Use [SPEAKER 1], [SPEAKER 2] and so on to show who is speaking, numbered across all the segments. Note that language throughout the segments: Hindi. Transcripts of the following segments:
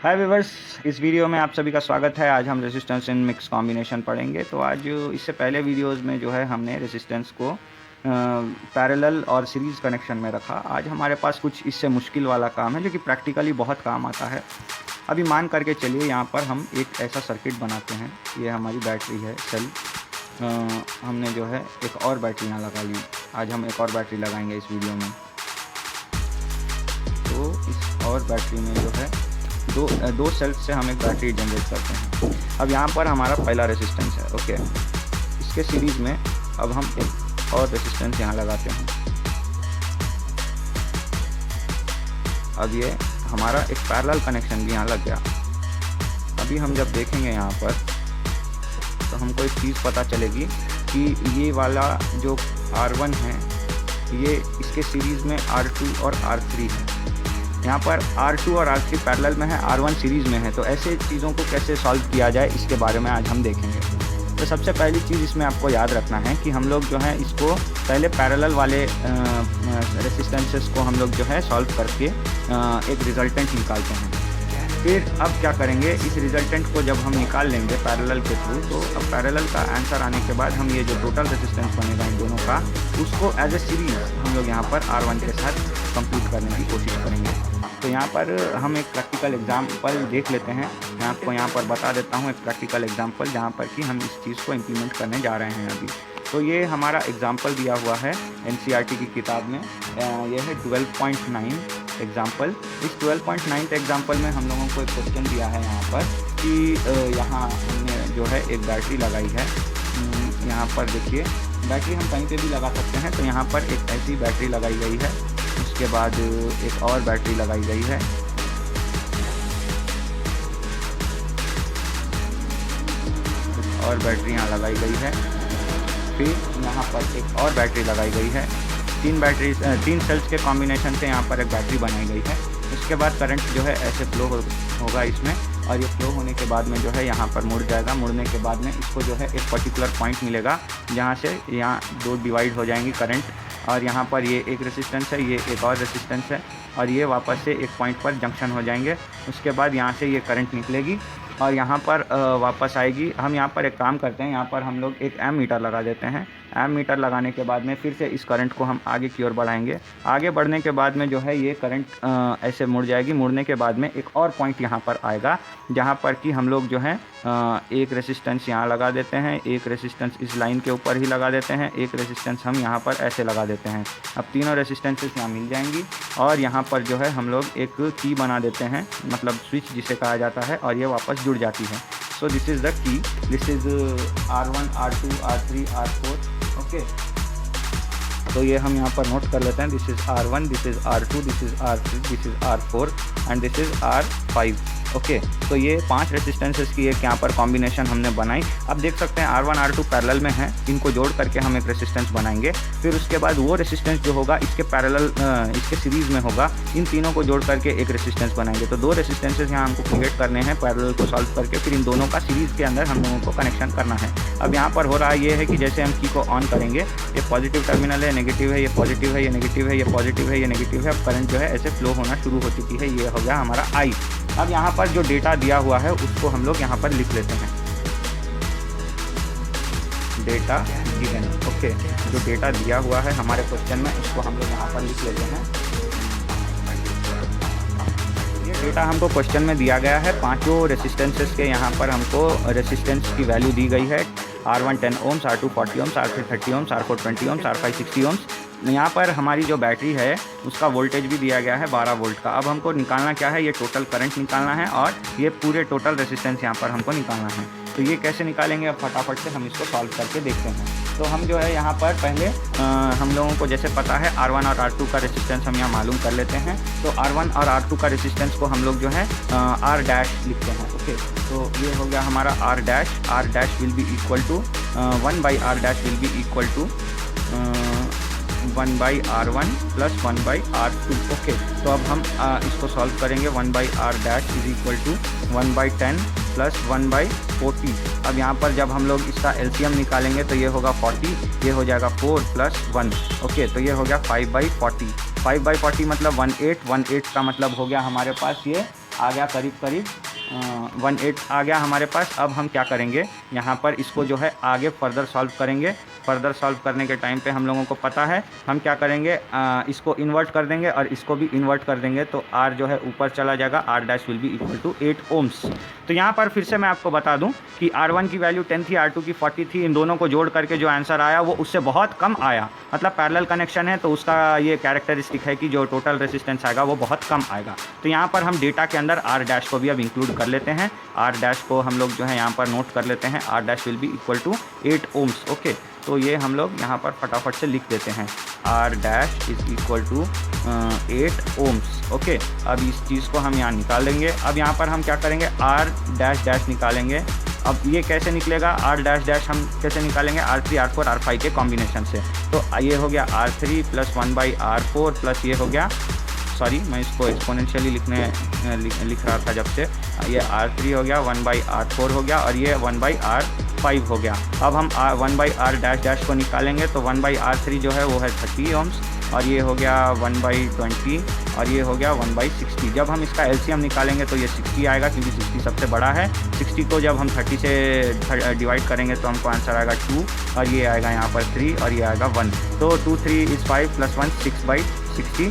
[SPEAKER 1] हाय व्यूअर्स, इस वीडियो में आप सभी का स्वागत है। आज हम रेजिस्टेंस इन मिक्स कॉम्बिनेशन पढ़ेंगे। तो आज इससे पहले वीडियोस में जो है हमने रेजिस्टेंस को पैरेलल और सीरीज़ कनेक्शन में रखा। आज हमारे पास कुछ इससे मुश्किल वाला काम है जो कि प्रैक्टिकली बहुत काम आता है। अभी मान करके चलिए यहाँ पर हम एक ऐसा सर्किट बनाते हैं। ये हमारी बैटरी है सेल। हमने जो है एक और बैटरी यहाँ लगा ली। आज हम एक और बैटरी लगाएंगे इस वीडियो में। तो इस और बैटरी में जो है दो सेल्फ से हम एक बैटरी जनरेट करते हैं। अब यहाँ पर हमारा पहला रेजिस्टेंस है, ओके। इसके सीरीज़ में अब हम एक और रेजिस्टेंस यहाँ लगाते हैं। अब ये हमारा एक पैरेलल कनेक्शन भी यहाँ लग गया। अभी हम जब देखेंगे यहाँ पर तो हमको एक चीज़ पता चलेगी कि ये वाला जो R1 है ये इसके सीरीज़ में R2 और R3 है। यहाँ पर R2 और R3 पैरेलल में है, R1 सीरीज़ में है। तो ऐसे चीज़ों को कैसे सॉल्व किया जाए इसके बारे में आज हम देखेंगे। तो सबसे पहली चीज़ इसमें आपको याद रखना है कि हम लोग जो है इसको पहले पैरेलल वाले रेसिस्टेंसेस को हम लोग जो है सॉल्व करके एक रिजल्टेंट निकालते हैं। फिर अब क्या करेंगे, इस रिजल्टेंट को जब हम निकाल लेंगे पैरेलल के थ्रू, तो अब पैरेलल का आंसर आने के बाद हम ये जो टोटल रेजिस्टेंस बनेगा इन दोनों का, उसको एज ए सीरीज़ हम लोग यहाँ पर R1 के साथ कंप्लीट करने की कोशिश करेंगे। तो यहाँ पर हम एक प्रैक्टिकल एग्जांपल देख लेते हैं। मैं आपको यहाँ पर बता देता हूँ एक प्रैक्टिकल एग्जांपल जहाँ पर कि हम इस चीज़ को इम्प्लीमेंट करने जा रहे हैं अभी। तो ये हमारा एग्जांपल दिया हुआ है NCERT की किताब में। यह है 12.9 एग्जाम्पल। इस 12.9 एग्जाम्पल में हम लोगों को एक क्वेश्चन दिया है यहाँ पर कि यहाँ हमने जो है एक बैटरी लगाई है। यहाँ पर देखिए बैटरी हम कहीं पे भी लगा सकते हैं। तो यहाँ पर एक ऐसी बैटरी लगाई गई है, उसके बाद एक और बैटरी लगाई गई है, और बैटरी यहाँ लगाई गई है। फिर यहाँ पर एक और बैटरी लगाई गई है। तीन सेल्स के कॉम्बिनेशन से यहाँ पर एक बैटरी बनाई गई है। उसके बाद करंट जो है ऐसे फ्लो होगा इसमें, और ये फ्लो होने के बाद में जो है यहाँ पर मुड़ जाएगा। मुड़ने के बाद में इसको जो है एक पर्टिकुलर पॉइंट मिलेगा जहाँ से यहाँ दो डिवाइड हो जाएंगी करंट, और यहाँ पर ये एक रेसिस्टेंस है, ये एक और रेसिस्टेंस है, और ये वापस से एक पॉइंट पर जंक्शन हो जाएंगे। उसके बाद यहाँ से ये करंट निकलेगी और यहाँ पर वापस आएगी। हम यहाँ पर एक काम करते हैं, यहाँ पर हम लोग एक एम मीटर लगा देते हैं। एम मीटर लगाने के बाद में फिर से इस करंट को हम आगे की ओर बढ़ाएंगे। आगे बढ़ने के बाद में जो है ये करंट ऐसे मुड़ जाएगी। मुड़ने के बाद में एक और पॉइंट यहाँ पर आएगा जहाँ पर कि हम लोग जो है एक रेसिस्टेंस यहाँ लगा देते हैं, एक रेसिस्टेंस इस लाइन के ऊपर ही लगा देते हैं, एक रेसिस्टेंस हम यहाँ पर ऐसे लगा देते हैं। अब तीनों रेसिस्टेंसेस यहाँ मिल जाएंगी और यहाँ पर जो है हम लोग एक की बना देते हैं, मतलब स्विच जिसे कहा जाता है, और ये वापस जुड़ जाती है। So this is the key, this is R1, R2, R3, R4, okay. तो ये हम यहाँ पर नोट कर लेते हैं। This is R1, this is R2, this is R3, this is R4 and this is R5, okay. तो ये 5 रेसिस्टेंसेस की एक यहाँ पर कॉम्बिनेशन हमने बनाई। अब देख सकते हैं R1, R2 पैरेलल में है, इनको जोड़ करके हम एक रेसिस्टेंस बनाएंगे। फिर उसके बाद वो रेसिस्टेंस जो होगा इसके पैरेलल इसके सीरीज़ में होगा, इन तीनों को जोड़ करके एक रेसिस्टेंस बनाएंगे। तो 2 रेसिस्टेंसेस यहाँ हमको क्रिएट करने हैं पैरेलल को सॉल्व करके, फिर इन दोनों का सीरीज़ के अंदर हम लोगों को कनेक्शन करना है। अब यहाँ पर हो रहा ये है कि जैसे हम की को ऑन करेंगे, ये पॉजिटिव टर्मिनल है, नेगेटिव है, ये पॉजिटिव है, ये नेगेटिव है, ये पॉजिटिव है, ये नेगेटिव है। अब करंट जो है ऐसे फ्लो होना शुरू हो चुकी है। ये हो गया हमारा I। अब यहाँ पर जो डेटा दिया हुआ है उसको हम लोग यहाँ पर लिख लेते हैं। Data given, okay. जो डेटा दिया हुआ है हमारे क्वेश्चन में उसको हम लोग यहाँ पर लिख लेते हैं। ये डेटा हमको क्वेश्चन में दिया गया है। 5 रेसिस्टेंसेस के यहाँ पर हमको रेसिस्टेंस की वैल्यू दी गई है। R1 10 ohms, R2 40 ohms, R3 30 ohms, R4 20 ohms, R5 60 ohms. यहाँ पर हमारी जो बैटरी है उसका वोल्टेज भी दिया गया है 12 वोल्ट का। अब हमको निकालना क्या है, ये टोटल करंट निकालना है और ये पूरे टोटल रेसिस्टेंस यहाँ पर हमको निकालना है। तो ये कैसे निकालेंगे, अब फटाफट से हम इसको सॉल्व करके देखते हैं। तो हम जो है यहाँ पर पहले हम लोगों को जैसे पता है R1 और R2 का रेसिस्टेंस हम यहाँ मालूम कर लेते हैं। तो R1 और R2 का रेसिस्टेंस को हम लोग जो है R डैश लिखते हैं, ओके। तो ये हो गया हमारा R dash will be equal to 1/R dash will be equal to 1/R1 plus 1/R2, okay. तो अब हम इसको सॉल्व करेंगे। 1/R dash is equal to 1/10 plus 1/40। अब यहाँ पर जब हम लोग इसका LCM निकालेंगे तो ये होगा 40, ये हो जाएगा 4 प्लस 1, ओके। तो ये हो गया 5/40। 5/40 मतलब 18 का मतलब हो गया हमारे पास ये आ गया करीब करीब 1/8 आ गया हमारे पास। अब हम क्या करेंगे, यहाँ पर इसको जो है आगे फर्दर सॉल्व करेंगे। फर्दर सॉल्व करने के टाइम पे हम लोगों को पता है हम क्या करेंगे, इसको इन्वर्ट कर देंगे और इसको भी इन्वर्ट कर देंगे, तो R जो है ऊपर चला जाएगा, R dash will be equal to 8 ohms. तो यहाँ पर फिर से मैं आपको बता दूं कि R1 की वैल्यू 10 थी, R2 की 40 थी, इन दोनों को जोड़ करके जो आंसर आया वो उससे बहुत कम आया। मतलब पैरेलल कनेक्शन है तो उसका ये कैरेक्टरिस्टिक है कि जो टोटल रेजिस्टेंस आएगा वो बहुत कम आएगा। तो यहाँ पर हम डेटा के अंदर R डैश को भी अब इंक्लूड कर लेते हैं। R डैश को हम लोग जो है यहाँ पर नोट कर लेते हैं, R dash will be equal to 8 ohms. Okay, तो ये हम लोग यहाँ पर फटाफट से लिख देते हैं, R dash is equal to 8 ohms. Okay, अब इस चीज़ को हम यहाँ निकाल देंगे। अब यहाँ पर हम क्या करेंगे, R डैश डैश निकालेंगे। अब ये कैसे निकलेगा, R डैश डैश हम कैसे निकालेंगे, R3 R4 R5 के कॉम्बिनेशन से। तो ये हो गया R3 प्लस 1/R4 प्लस ये हो गया, सॉरी मैं इसको एक्सपोनेंशियली लिख रहा था जब से, ये R3 हो गया, 1/R4 हो गया और ये 1/R5 हो गया। अब हम 1/R डैश डैश को निकालेंगे तो 1/R3 जो है वो है 30 ओम्स और ये हो गया 1/20 और ये हो गया 1/60। जब हम इसका एलसीएम निकालेंगे तो ये 60 आएगा क्योंकि 60 सबसे बड़ा है। 60 को जब हम 30 से डिवाइड करेंगे तो हमको आंसर आएगा 2 और ये आएगा यहाँ पर 3 और ये आएगा 1। तो 2 3 is 5 plus 1 6/60,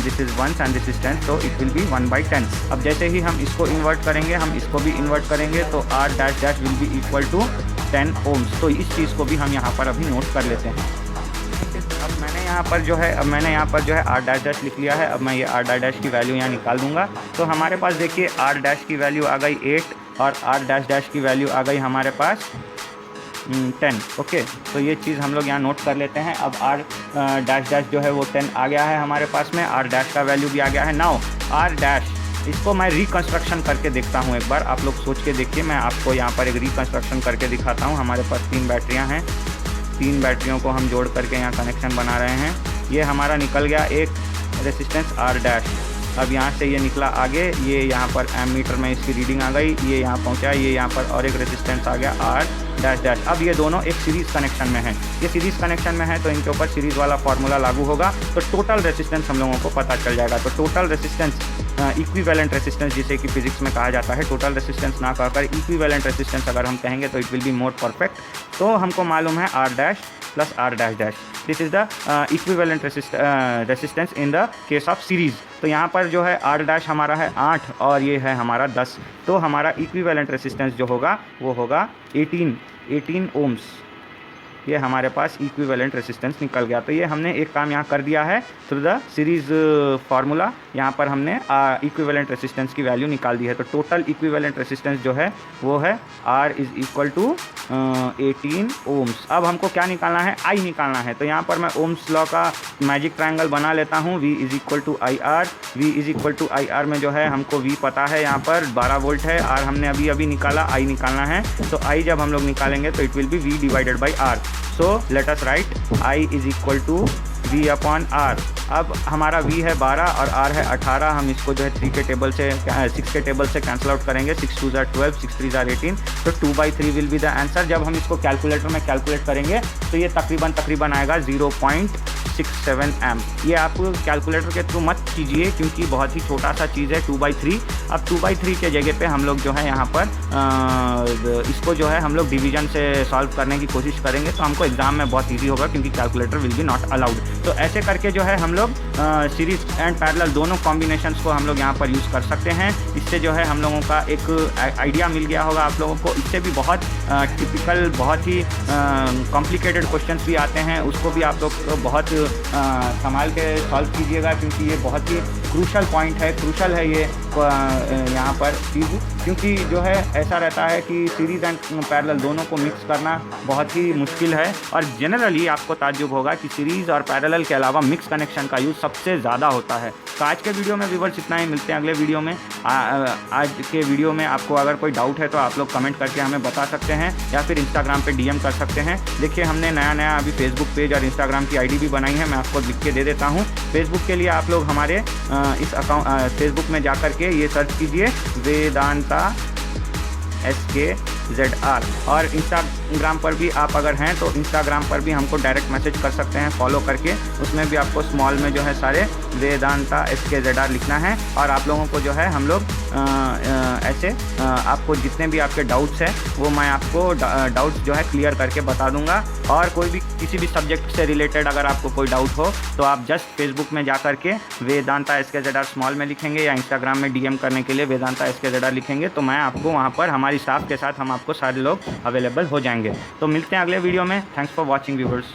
[SPEAKER 1] this is 1 and this is 10, तो इट विल बी 1/10। अब जैसे ही हम इसको इन्वर्ट करेंगे, हम इसको भी इन्वर्ट करेंगे तो R dash dash will be equal to 10 ohms. तो इस चीज़ को भी हम यहाँ पर अभी नोट कर लेते हैं। अब मैंने यहाँ पर जो है R डैश डैश लिख लिया है। अब मैं ये R डैश डैश की वैल्यू यहाँ निकाल दूंगा। तो हमारे पास देखिए R डैश की वैल्यू आ गई 8 और R डैश डैश की वैल्यू आ गई हमारे पास 10। ओके, तो ये चीज़ हम लोग यहाँ नोट कर लेते हैं। अब R डैश डैश जो है वो 10 आ गया है हमारे पास में, R डैश का वैल्यू भी आ गया है। नाउ R डैश, इसको मैं रिकंस्ट्रक्शन करके देखता हूँ एक बार, आप लोग सोच के देखिए। मैं आपको यहाँ पर एक रिकंस्ट्रक्शन करके दिखाता हूँ। हमारे पास 3 बैटरियाँ हैं, 3 बैटरियों को हम जोड़ करके यहाँ कनेक्शन बना रहे हैं। ये हमारा निकल गया एक रेसिस्टेंस R डैश। अब यहाँ से ये निकला आगे, ये यहाँ पर एमीटर में इसकी रीडिंग आ गई, ये यहाँ पहुँचा, ये यहाँ पर और एक रेसिस्टेंस आ गया R डैश डैश। अब ये दोनों एक सीरीज़ कनेक्शन में है, ये सीरीज़ कनेक्शन में है तो इनके ऊपर सीरीज़ वाला फार्मूला लागू होगा तो टोटल रेसिस्टेंस हम लोगों को पता चल जाएगा। तो टोटल रेसिस्टेंस, इक्विवेलेंट रेसिस्टेंस जिसे कि फिजिक्स में कहा जाता है, टोटल रेसिस्टेंस ना कहकर इक्विवेलेंट रेसिस्टेंस अगर हम कहेंगे तो it will be more perfect. तो हमको मालूम है R dash plus R dash dash, this is the equivalent resistance in the case of series. तो यहाँ पर जो है R डैश हमारा है 8 और ये है हमारा 10, तो हमारा इक्विवेलेंट रेसिस्टेंस जो होगा वो होगा 18 ओम्स। ये हमारे पास इक्विवेलेंट रेसिस्टेंस निकल गया। तो ये हमने एक काम यहाँ कर दिया है थ्रू द सीरीज़ फार्मूला, यहाँ पर हमने इक्विवेलेंट रेसिस्टेंस की वैल्यू निकाल दी है। तो टोटल इक्विवेलेंट रेसिस्टेंस जो है वो है R is equal to 18 ohms. अब हमको क्या निकालना है, I निकालना है। तो यहाँ पर मैं ओम्स लॉ का मैजिक ट्रायंगल बना लेता हूँ, V is equal to IR। V is equal to IR में जो है हमको V पता है, यहाँ पर 12 वोल्ट है, R हमने अभी निकाला, I निकालना है। तो I जब हम लोग निकालेंगे तो it will be V divided by R। So let us write I is equal to V upon R। अब हमारा V है 12 और R है 18। हम इसको जो है 6 के टेबल से कैंसिल आउट करेंगे, 6 2 ज़ार 12, 6 3 ज़ार 18, तो 2/3 विल बी द आंसर। जब हम इसको कैलकुलेटर में कैलकुलेट करेंगे तो ये तकरीबन आएगा 0.67 एम्प। ये आप कैलकुलेटर के थ्रू मत कीजिए क्योंकि बहुत ही छोटा सा चीज़ है 2/3। अब 2/3 के जगह पे हम लोग जो है यहाँ पर इसको जो है हम लोग डिवीजन से सॉल्व करने की कोशिश करेंगे तो हमको एग्जाम में बहुत ईजी होगा क्योंकि calculator will be not allowed. तो ऐसे करके जो है हम लोग सीरीज एंड पैरेलल दोनों कॉम्बिनेशंस को हम लोग यहाँ पर यूज़ कर सकते हैं। इससे जो है हम लोगों का एक आइडिया मिल गया होगा आप लोगों को। इससे भी बहुत टिपिकल, बहुत ही कॉम्प्लिकेटेड क्वेश्चंस भी आते हैं, उसको भी आप लोग बहुत संभाल के सॉल्व कीजिएगा क्योंकि ये बहुत ही क्रूशल पॉइंट है, क्रूशल है ये यहाँ पर चीज़, क्योंकि जो है ऐसा रहता है कि सीरीज़ एंड पैरेलल दोनों को मिक्स करना बहुत ही मुश्किल है। और जनरली आपको ताज्जुब होगा कि सीरीज़ और पैरेलल के अलावा मिक्स कनेक्शन का यूज़ सबसे ज़्यादा होता है। तो आज के वीडियो में व्यूअर्स इतना ही, मिलते हैं अगले वीडियो में। आज के वीडियो में आपको अगर कोई डाउट है तो आप लोग कमेंट करके हमें बता सकते हैं या फिर इंस्टाग्राम पे DM कर सकते हैं। देखिए हमने नया अभी फेसबुक पेज और इंस्टाग्राम की ID भी बनाई है, मैं आपको लिख के दे देता हूँ। फेसबुक के लिए आप लोग हमारे इस अकाउंट फेसबुक में जा कर के ये सर्च कीजिए वेदांता SKZR। और इंस्टाग्राम पर भी आप अगर हैं तो इंस्टाग्राम पर भी हमको डायरेक्ट मैसेज कर सकते हैं फॉलो करके, उसमें भी आपको स्मॉल में जो है सारे वेदांता SKZR लिखना है। और आप लोगों को जो है हम लोग ऐसे आपको जितने भी आपके डाउट्स हैं वो मैं आपको डाउट्स जो है क्लियर करके बता दूंगा। और कोई भी किसी भी सब्जेक्ट से रिलेटेड अगर आपको कोई डाउट हो तो आप जस्ट फेसबुक में जा करके वेदांता SKZR स्मॉल में लिखेंगे या इंस्टाग्राम में DM करने के लिए वेदांता SKZR लिखेंगे, तो मैं आपको वहाँ पर हमारी स्टाफ के साथ हम आपको सारे लोग अवेलेबल हो जाएंगे। तो मिलते हैं अगले वीडियो में। Thanks for watching viewers.